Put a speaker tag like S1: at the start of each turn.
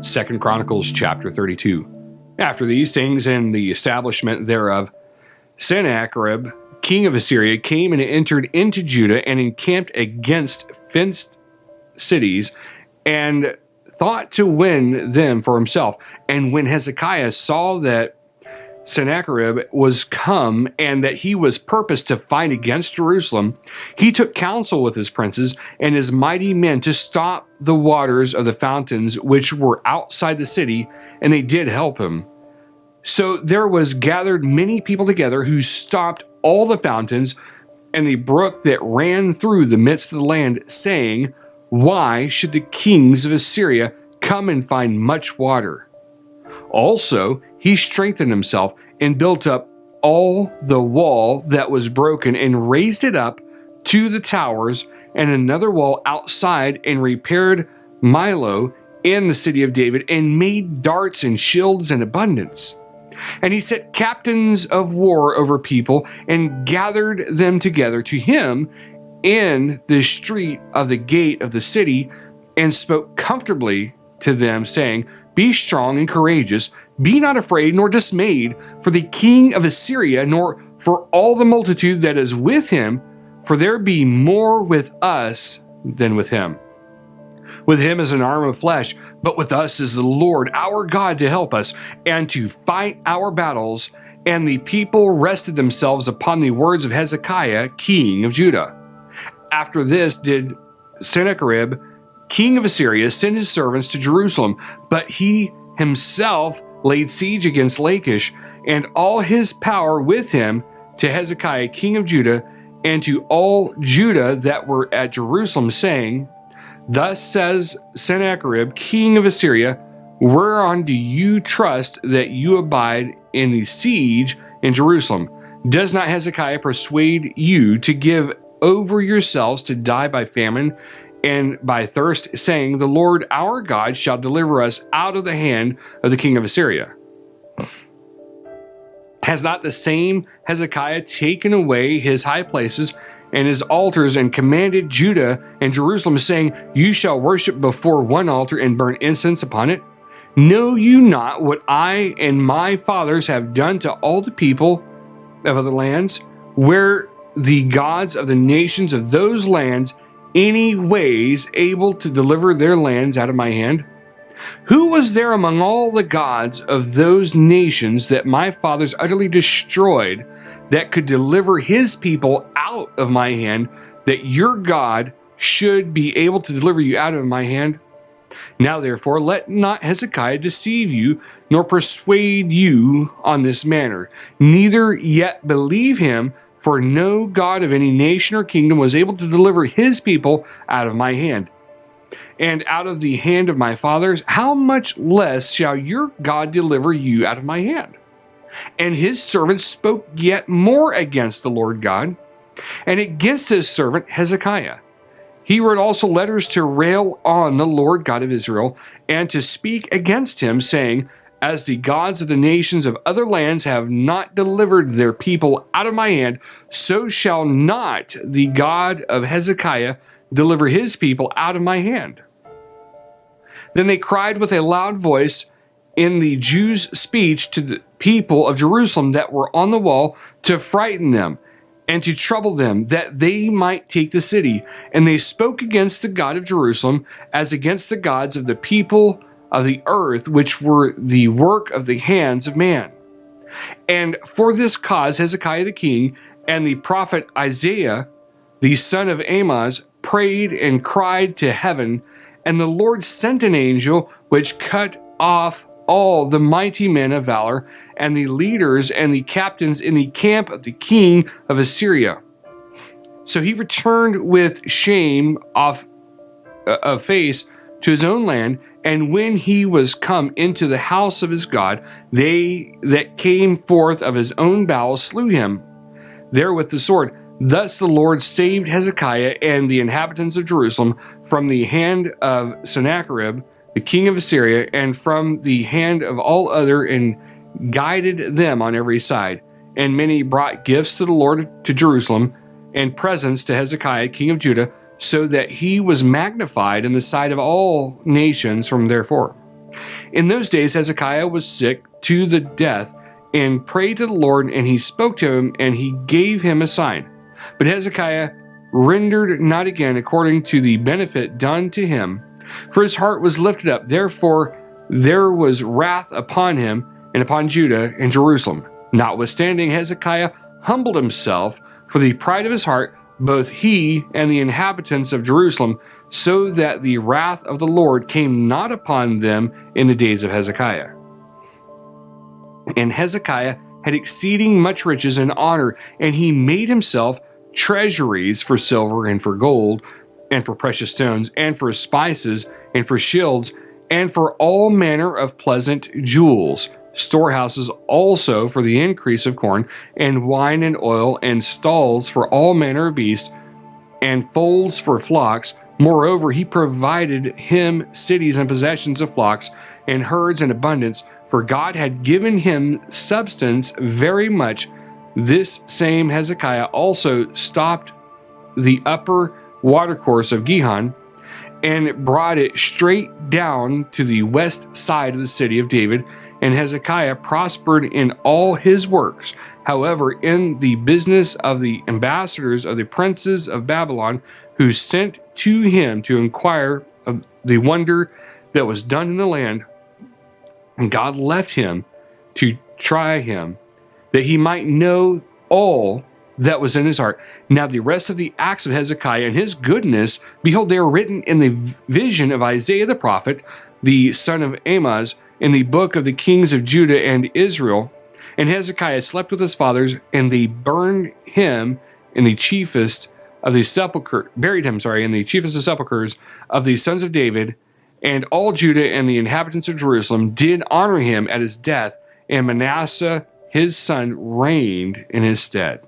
S1: 2 Chronicles Chapter 32. After these things and the establishment thereof, Sennacherib, king of Assyria, came and entered into Judah and encamped against fenced cities and thought to win them for himself. And when Hezekiah saw that Sennacherib was come and that he was purposed to fight against Jerusalem, he took counsel with his princes and his mighty men to stop the waters of the fountains which were outside the city, and they did help him. So there was gathered many people together who stopped all the fountains and the brook that ran through the midst of the land, saying, "Why should the kings of Assyria come and find much water?" Also, he strengthened himself and built up all the wall that was broken and raised it up to the towers and another wall outside, and repaired Milo in the city of David and made darts and shields in abundance. And he set captains of war over people and gathered them together to him in the street of the gate of the city, and spoke comfortably to them, saying, "Be strong and courageous, be not afraid nor dismayed for the king of Assyria, nor for all the multitude that is with him, for there be more with us than with him. With him is an arm of flesh, but with us is the Lord our God to help us and to fight our battles." And the people rested themselves upon the words of Hezekiah, king of Judah. After this did Sennacherib, king of Assyria, send his servants to Jerusalem, but he himself laid siege against Lachish, and all his power with him, to Hezekiah, king of Judah, and to all Judah that were at Jerusalem, saying, "Thus says Sennacherib, king of Assyria, whereon do you trust that you abide in the siege in Jerusalem? Does not Hezekiah persuade you to give over yourselves to die by famine and by thirst, saying, The Lord our God shall deliver us out of the hand of the king of Assyria? Has not the same Hezekiah taken away his high places and his altars, and commanded Judah and Jerusalem, saying, You shall worship before one altar and burn incense upon it? Know you not what I and my fathers have done to all the people of other lands? Were the gods of the nations of those lands any ways able to deliver their lands out of my hand? Who was there among all the gods of those nations that my fathers utterly destroyed, that could deliver his people out of my hand, that your God should be able to deliver you out of my hand? Now therefore let not Hezekiah deceive you, nor persuade you on this manner, neither yet believe him, for no God of any nation or kingdom was able to deliver his people out of my hand, and out of the hand of my fathers. How much less shall your God deliver you out of my hand? And his servant spoke yet more against the Lord God, and against his servant Hezekiah. He wrote also letters to rail on the Lord God of Israel, and to speak against him, saying, As the gods of the nations of other lands have not delivered their people out of my hand, so shall not the God of Hezekiah deliver his people out of my hand. Then they cried with a loud voice in the Jews' speech to the people of Jerusalem that were on the wall, to frighten them and to trouble them, that they might take the city. And they spoke against the God of Jerusalem as against the gods of the people of the earth, which were the work of the hands of man. And for this cause Hezekiah the king and the prophet Isaiah, the son of Amoz, prayed and cried to heaven, and the Lord sent an angel which cut off all the mighty men of valor and the leaders and the captains in the camp of the king of Assyria. So he returned with shame of face to his own land, and when he was come into the house of his God, they that came forth of his own bowels slew him there with the sword. Thus the Lord saved Hezekiah and the inhabitants of Jerusalem from the hand of Sennacherib, the king of Assyria, and from the hand of all other, and guided them on every side. And many brought gifts to the Lord to Jerusalem, and presents to Hezekiah, king of Judah, so that he was magnified in the sight of all nations from therefore. In those days, Hezekiah was sick to the death and prayed to the Lord, and he spoke to him, and he gave him a sign. But Hezekiah rendered not again according to the benefit done to him, for his heart was lifted up. Therefore there was wrath upon him and upon Judah and Jerusalem. Notwithstanding, Hezekiah humbled himself for the pride of his heart, both he and the inhabitants of Jerusalem, so that the wrath of the Lord came not upon them in the days of Hezekiah. And Hezekiah had exceeding much riches and honor, and he made himself treasuries for silver and for gold, and for precious stones, and for spices, and for shields, and for all manner of pleasant jewels, storehouses also for the increase of corn, and wine and oil, and stalls for all manner of beasts, and folds for flocks. Moreover, he provided him cities and possessions of flocks, and herds in abundance, for God had given him substance very much. This same Hezekiah also stopped the upper watercourse of Gihon, and brought it straight down to the west side of the city of David. And Hezekiah prospered in all his works. However, in the business of the ambassadors of the princes of Babylon, who sent to him to inquire of the wonder that was done in the land, and God left him to try him, that he might know all that was in his heart. Now the rest of the acts of Hezekiah and his goodness, behold, they are written in the vision of Isaiah the prophet, the son of Amoz, in the book of the kings of Judah and Israel. And Hezekiah slept with his fathers, and they buried him in the chiefest of the sepulchres of the sons of David. And all Judah and the inhabitants of Jerusalem did honor him at his death, and Manasseh his son reigned in his stead.